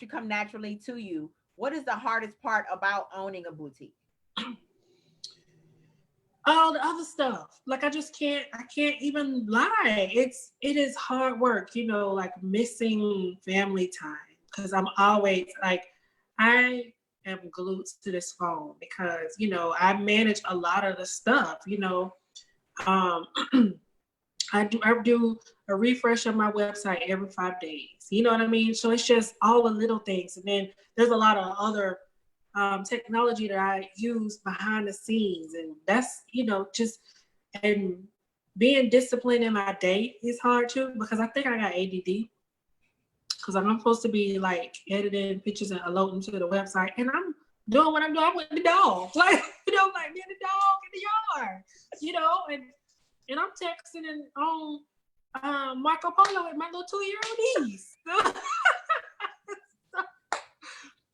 come naturally to you. What is the hardest part about owning a boutique? All the other stuff. Like I can't even lie. It is hard work, like missing family time. Because I'm always like, I am glued to this phone because, I manage a lot of the stuff, I do a refresh of my website every 5 days. You know what I mean? So it's just all the little things. And then there's a lot of other technology that I use behind the scenes. And that's, and being disciplined in my day is hard too, because I think I got ADD. Because I'm supposed to be like editing pictures and uploading to the website. And I'm doing what I'm doing. I'm with the dog. Like, like being the dog in the yard, and I'm texting and on Marco Polo with my little 2-year-old niece. So,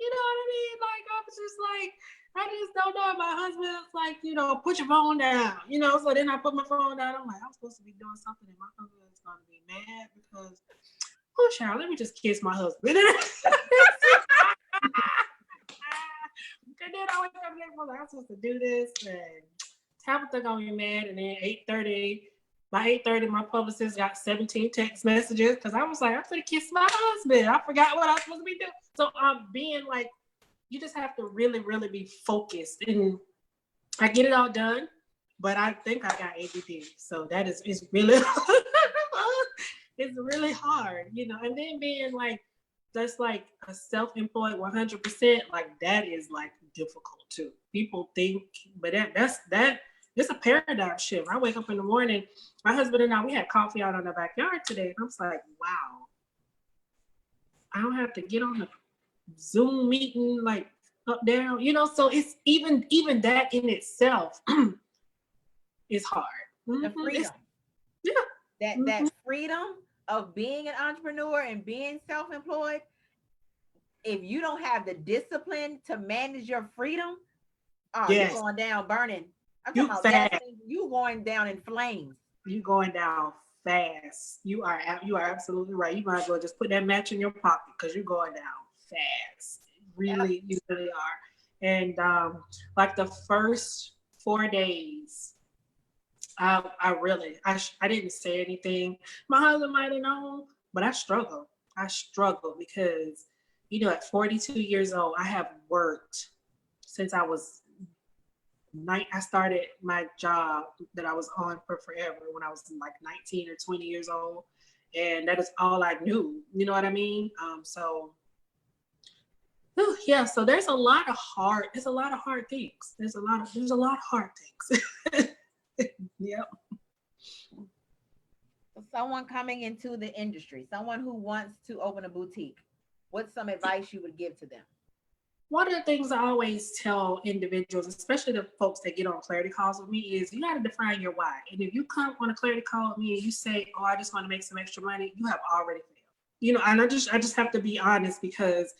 you know what I mean? Like, I was just like, I just don't know. My husband's like, put your phone down, So then I put my phone down. I'm like, I'm supposed to be doing something, and my husband's going to be mad because, oh, child, let me just kiss my husband. And then I went up there and was like, I'm supposed to do this, and Tabitha gonna be mad. And then 8:30, by 8:30, my publicist got 17 text messages because I was like, I'm gonna kiss my husband. I forgot what I was supposed to be doing. So being like, you just have to really, really be focused. And I get it all done, but I think I got ADD. So that is really it's really hard, And then being like, that's like a self-employed 100%, like that is like difficult too. People think, but that's it's a paradigm shift. I wake up in the morning, my husband and I, we had coffee out in the backyard today, and I was like, wow, I don't have to get on the Zoom meeting like up down, so it's even that in itself is hard. The freedom. That freedom of being an entrepreneur and being self-employed, if you don't have the discipline to manage your freedom, you're going down burning. I'm talking about that thing, you going down in flames. You going down fast. You are absolutely right. You might as well just put that match in your pocket because you're going down fast. Really, you really are. And like the first 4 days, I didn't say anything. My husband might have known, but I struggled. I struggled because, at 42 years old, I have worked since I started my job that I was on for forever when I was like 19 or 20 years old. And that is all I knew. You know what I mean? So there's a lot of hard things. There's a lot of hard things. Yep. So someone coming into the industry, someone who wants to open a boutique, what's some advice you would give to them? One of the things I always tell individuals, especially the folks that get on clarity calls with me, is you got to define your why. And if you come on a clarity call with me and you say, "Oh, I just want to make some extra money," you have already failed. And I just have to be honest, because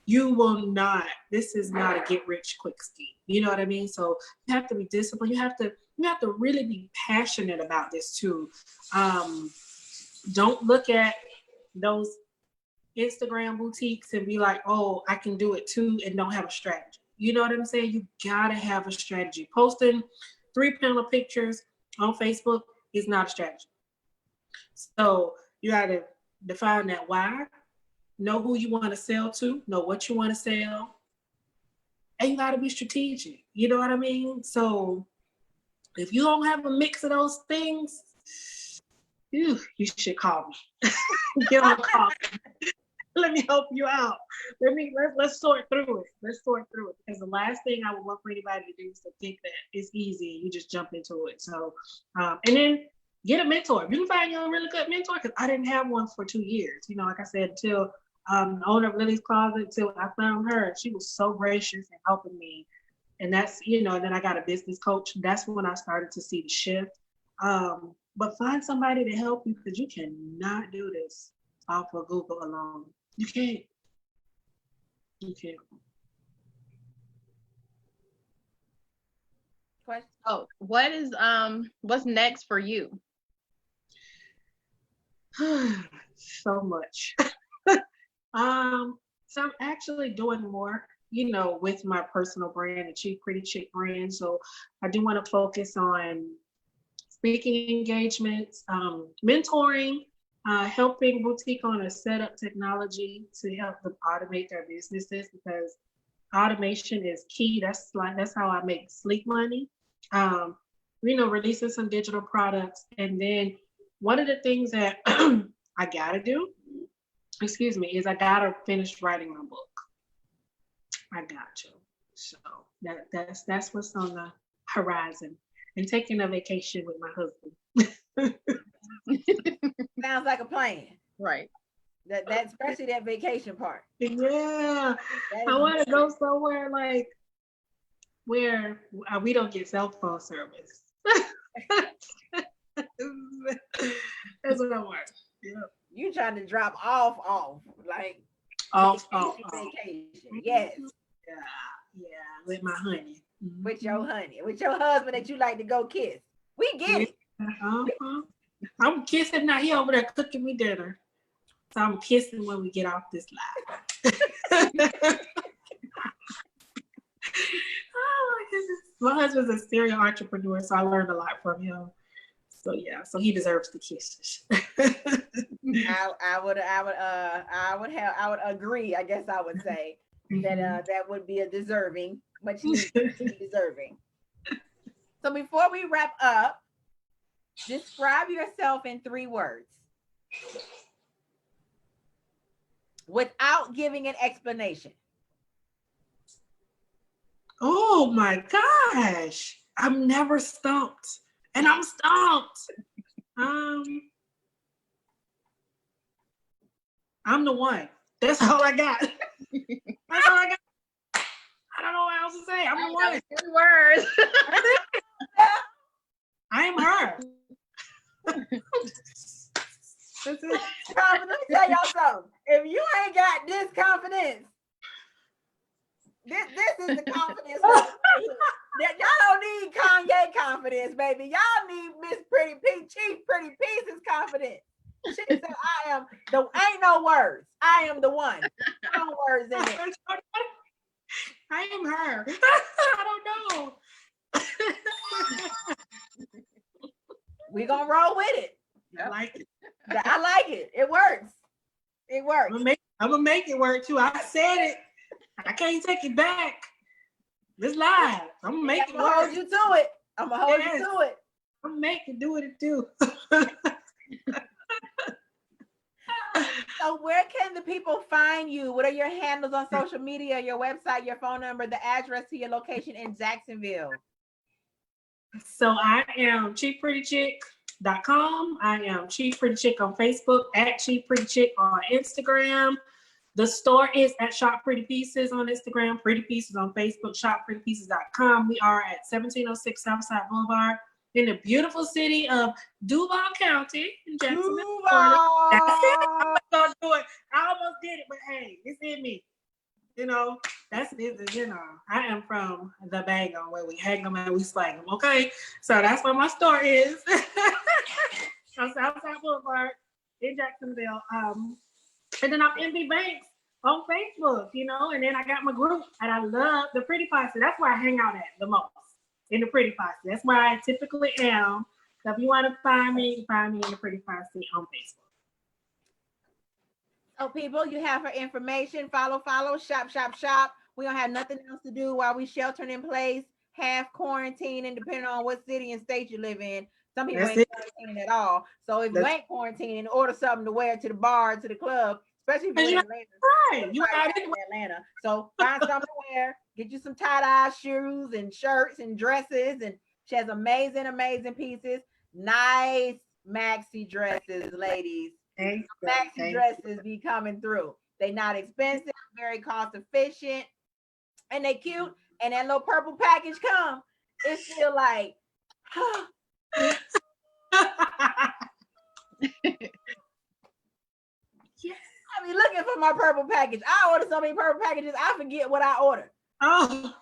you will not. This is not a get rich quick scheme. You know what I mean? So you have to be disciplined. You have to really be passionate about this too. Don't look at those Instagram boutiques and be like, "Oh, I can do it too," and don't have a strategy. You know what I'm saying? You gotta have a strategy. Posting 3-panel pictures on Facebook is not a strategy. So you gotta define that why, know who you want to sell to, know what you want to sell, and you gotta be strategic. You know what I mean? So if you don't have a mix of those things, you should call me. Get on a call. Let me help you out. Let's sort through it. Because the last thing I would want for anybody to do is to think that it's easy and you just jump into it. So, and then get a mentor. If you can find you a really good mentor, because I didn't have one for 2 years. Like I said, until the owner of Lily's Closet, until I found her. She was so gracious in helping me. And that's, then I got a business coach. That's when I started to see the shift. But find somebody to help you, because you cannot do this off of Google alone. You can't. Question. Oh, what's next for you? So much. So I'm actually doing more, with my personal brand, the Chief Pretty Chick brand. So I do want to focus on speaking engagements, mentoring, helping boutique owners set up technology to help them automate their businesses, because automation is key. That's how I make sleep money. Releasing some digital products. And then one of the things that I gotta do, is I gotta finish writing my book. I got to. So that's what's on the horizon. And taking a vacation with my husband. Sounds like a plan. Right. That especially that vacation part. Yeah. I want to go somewhere like where we don't get cell phone service. That's what I want. Yeah. You trying to drop off, like off. Vacation. Yes. Yeah, with my honey. With your honey, with your husband that you like to go kiss. We get it. Uh-huh. I'm kissing now. He over there cooking me dinner. So I'm kissing when we get off this live. Oh my goodness. My husband's a serial entrepreneur, so I learned a lot from him. So yeah, so he deserves the kisses. I would agree. I guess I would say that would be a deserving, much deserving. So before we wrap up, describe yourself in 3 words without giving an explanation. Oh my gosh. I'm never stumped. And I'm stumped. I'm the one. That's all I got. That's all I got. I don't know what else to say. I'm the one. 3 words. I am her. Let me tell y'all something. If you ain't got this confidence, this is the confidence. Y'all don't need Kanye confidence, baby. Y'all need Miss Pretty P, Chief Pretty Pieces confidence. She said, ain't no words. I am the one. No words in it. I am her. I don't know. We gonna roll with it. I like it. I like it. It works. It works. I'm gonna make it work too. I said it. I can't take it back. It's live. I'm gonna make it work. Hold you to it. I'm gonna hold you to it. I'm gonna make it do it too. So where can the people find you? What are your handles on social media, your website, your phone number, the address to your location in Jacksonville? So I am cheapprettychick.com. I am Chief Pretty Chick on Facebook, at Chief Pretty Chick on Instagram. The store is at Shop Pretty Pieces on Instagram, Pretty Pieces on Facebook, shopprettypieces.com. We are at 1706 Southside Boulevard in the beautiful city of Duval County in Jacksonville, Florida. That's it. I'm gonna do it. I almost did it, but hey, it's in me. You know, that's it. You know, I am from the bag on where we hang them and we slag them. Okay, so that's where my store is. On Southside Boulevard in Jacksonville. And then I'm MB Banks on Facebook. You know, and then I got my group, and I love the Pretty Posse. That's where I hang out at the most. In the Pretty Posse. That's where I typically am. So if you want to find me, you can find me in the Pretty Posse on Facebook. So people, you have her information. Follow, shop. We don't have nothing else to do while we sheltering in place, half quarantine, and depending on what city and state you live in. Some people ain't quarantining at all. So if you ain't quarantining, order something to wear to the bar, to the club, especially if you're in Atlanta. Right. You out in Atlanta. So find something to wear. Get you some tie-dye shoes and shirts and dresses. And she has amazing pieces. Nice maxi dresses, ladies. Maxi dresses be coming through. They not expensive, very cost efficient, and they cute. And that little purple package come, it's still like, Yes. I be looking for my purple package. I order so many purple packages, I forget what I ordered. Oh.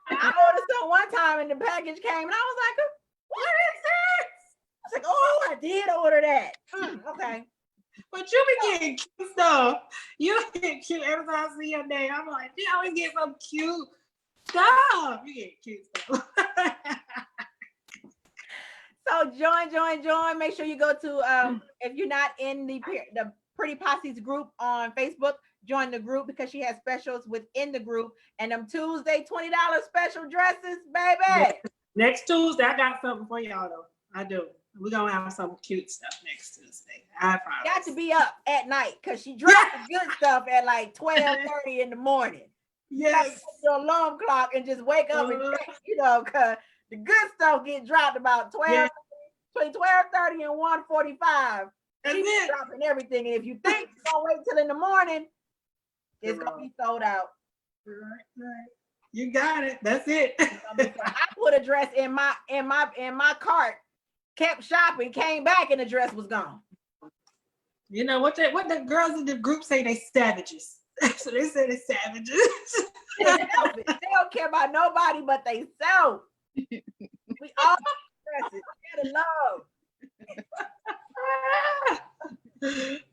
I ordered some one time and the package came and I was like, what is this? I was like, oh, I did order that. Okay. But you be getting cute stuff. You get cute every time I see your name. I'm like, you always get some cute stuff. You get cute stuff. So join. Make sure you go to if you're not in the Pretty Posse's group on Facebook, join the group because she has specials within the group. And them Tuesday $20 special dresses, baby. Next Tuesday, I got something for y'all though. I do. We're gonna have some cute stuff next Tuesday. I promise. Got to be up at night because she dropped the good stuff at like 12:30 in the morning. Yes. Your alarm clock and just wake up and check, because the good stuff get dropped about 12, between 12:30 and 1:45. She's dropping everything. And if you think you're gonna wait till in the morning, it's gonna be sold out. Right. You got it. That's it. I put a dress in my cart, kept shopping, came back, and the dress was gone. You know what the girls in the group say? They savages. So they say they're savages. They don't care about nobody but they self. We all dresses. Gotta love.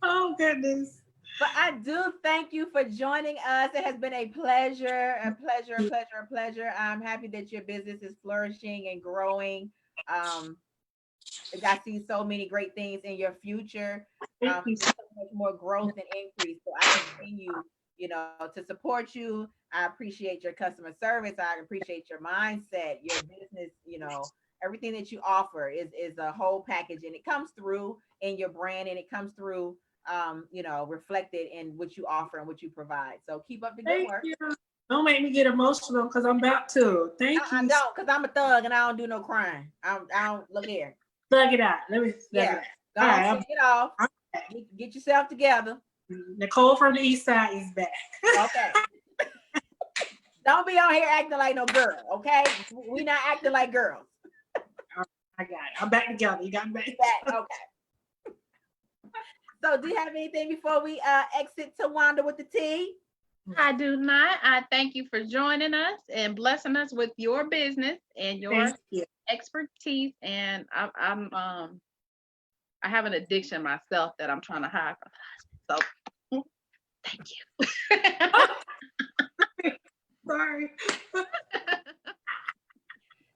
Oh goodness. But I do thank you for joining us. It has been a pleasure. I'm happy that your business is flourishing and growing. I see so many great things in your future. So much more growth and increase. So I continue, to support you. I appreciate your customer service. I appreciate your mindset, your business, everything that you offer is a whole package, and it comes through in your brand, and it comes through reflected in what you offer and what you provide. So keep up the good work. You. Don't make me get emotional because I'm about to. Thank you. I don't, because I'm a thug and I don't do no crying. I don't look here. Thug it out. Let me thug it out. All right, get off. Get yourself together. Nicole from the East Side is back. Okay. Don't be on here acting like no girl, okay? We not acting like girls. I got it. I'm back together. You got me back. Okay. So do you have anything before we exit to Wanda with the tea? I do not. I thank you for joining us and blessing us with your business and your expertise. And I have an addiction myself that I'm trying to hide. So thank you. Sorry.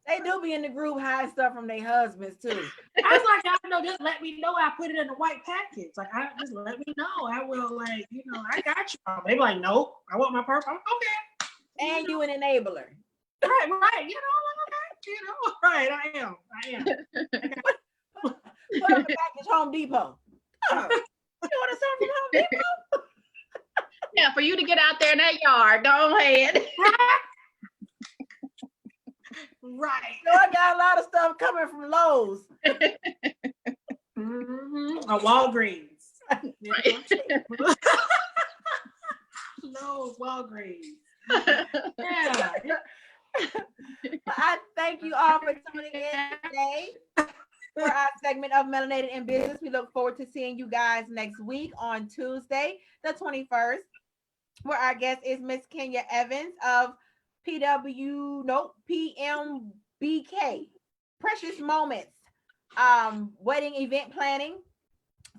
They do be in the group hiding stuff from their husbands too. I was like, I know, just let me know. I put it in a white package. Like, just let me know. I will, like, I got you. They be like, nope, I want my purse. Okay. And you an enabler. Right. Right. I am. Put up the package Home Depot. Oh, you want something from Home Depot? Yeah, for you to get out there in that yard. Go ahead. Right. So I got a lot of stuff coming from Lowe's. Or Walgreens. Lowe's, Walgreens. Yeah. I thank you all for tuning in today for our segment of Melanated in Business. We look forward to seeing you guys next week on Tuesday, the 21st, where our guest is Miss Kenya Evans of PMBK, Precious Moments, wedding event planning.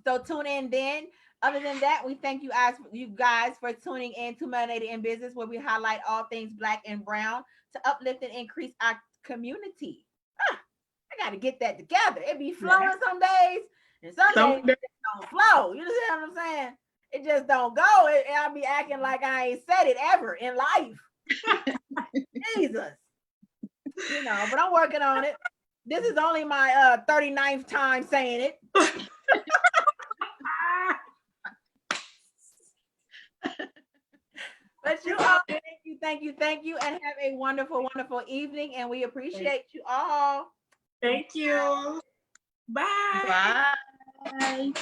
So tune in then. Other than that, we thank you guys for tuning in to Melanated in Business, where we highlight all things Black and brown to uplift and increase our community. I got to get that together. It be flowing some days, and some days it just don't flow. You understand what I'm saying? It just don't go. I'll be acting like I ain't said it ever in life. Jesus. But I'm working on it. This is only my 39th time saying it. But you all, thank you, and have a wonderful, wonderful evening. And we appreciate you all. Thank you. Bye. Bye.